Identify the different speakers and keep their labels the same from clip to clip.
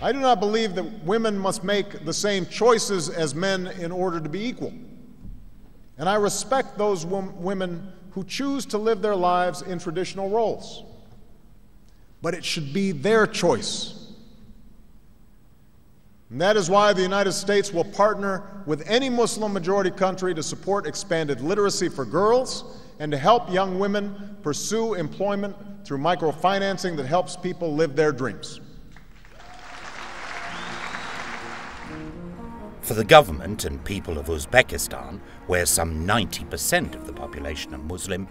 Speaker 1: I do not believe that women must make the same choices as men in order to be equal. And I respect those women who choose to live their lives in traditional roles. But it should be their choice. And that is why the United States will partner with any Muslim-majority country to support expanded literacy for girls and to help young women pursue employment through microfinancing that helps people live their dreams.
Speaker 2: For the government and people of Uzbekistan, where some 90% of the population are Muslim,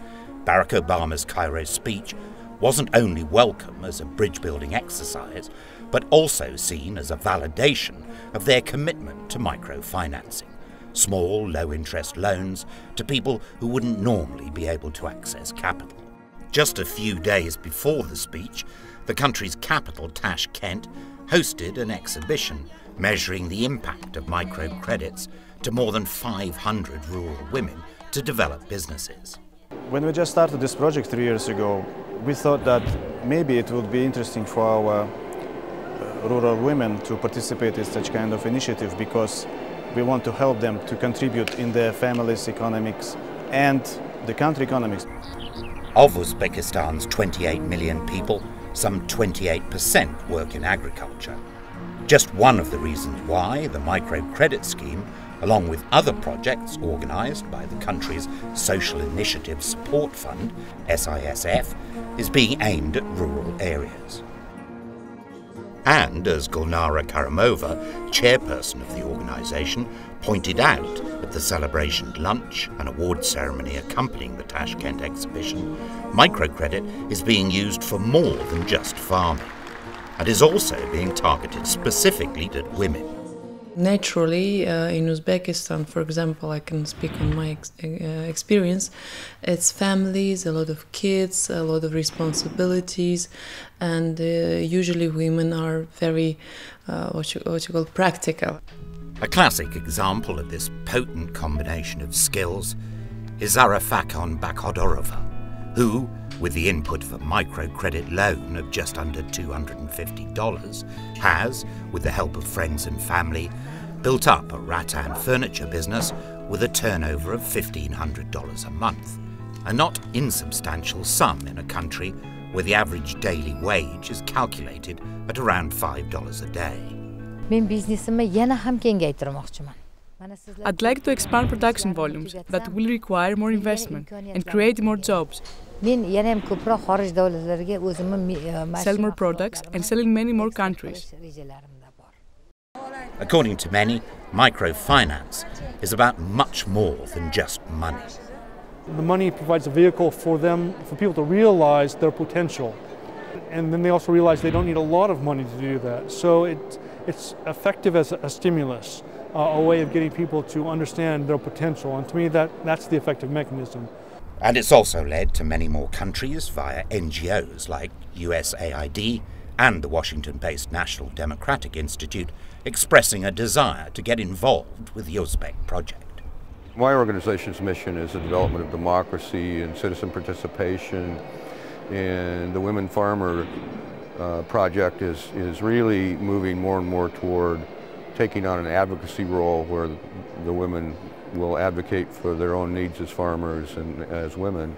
Speaker 2: Barack Obama's Cairo speech wasn't only welcome as a bridge-building exercise, but also seen as a validation of their commitment to microfinancing, small, low-interest loans to people who wouldn't normally be able to access capital. Just a few days before the speech, the country's capital, Tashkent, hosted an exhibition measuring the impact of microcredits to more than 500 rural women to develop businesses.
Speaker 3: When we just started this project 3 years ago, we thought that maybe it would be interesting for our rural women to participate in such kind of initiative, because we want to help them to contribute in their family's economics and the country economics.
Speaker 2: Of Uzbekistan's 28 million people, some 28% work in agriculture. Just one of the reasons why the microcredit scheme, along with other projects organised by the country's Social Initiative Support Fund, SISF, is being aimed at rural areas. And as Gulnara Karimova, chairperson of the organisation, pointed out at the celebration lunch and award ceremony accompanying the Tashkent exhibition, microcredit is being used for more than just farming, and is also being targeted specifically at women.
Speaker 4: Naturally, in Uzbekistan, for example, I can speak on my experience, it's families, a lot of kids, a lot of responsibilities, and usually women are very, what you call practical.
Speaker 2: A classic example of this potent combination of skills is Zara Fakon Bakhodorova, who, with the input of a microcredit loan of just under $250, has, with the help of friends and family, built up a rattan furniture business with a turnover of $1,500 a month, a not insubstantial sum in a country where the average daily wage is calculated at around $5 a day.
Speaker 5: I'd like to expand production volumes that will require more investment and create more jobs. Sell more products and sell in many more countries.
Speaker 2: According to many, microfinance is about much more than just money.
Speaker 6: The money provides a vehicle for them, for people to realize their potential. And then they also realize they don't need a lot of money to do that. So it's effective as a stimulus, a way of getting people to understand their potential. And to me, that's the effective mechanism.
Speaker 2: And it's also led to many more countries via NGOs like USAID and the Washington-based National Democratic Institute expressing a desire to get involved with the Uzbek project.
Speaker 7: My organization's mission is the development of democracy and citizen participation, and the Women Farmer project is really moving more and more toward taking on an advocacy role where the women will advocate for their own needs as farmers and as women.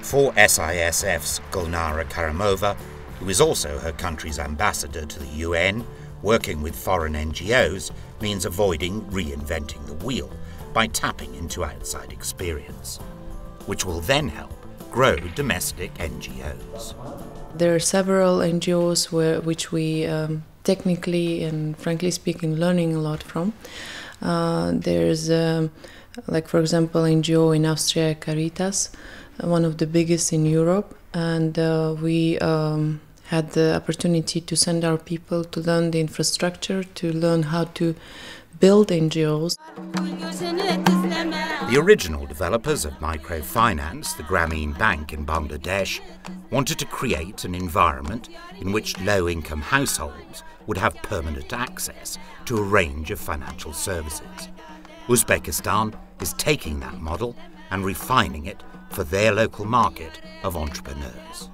Speaker 2: For SISF's Gulnara Karimova, who is also her country's ambassador to the UN, working with foreign NGOs means avoiding reinventing the wheel by tapping into outside experience, which will then help grow domestic NGOs.
Speaker 4: There are several NGOs which we technically and frankly speaking learning a lot from. There's like for example NGO in Austria, Caritas, one of the biggest in Europe, and we had the opportunity to send our people to learn the infrastructure, to learn how to build NGOs.
Speaker 2: The original developers of microfinance, the Grameen Bank in Bangladesh, wanted to create an environment in which low-income households would have permanent access to a range of financial services. Uzbekistan is taking that model and refining it for their local market of entrepreneurs.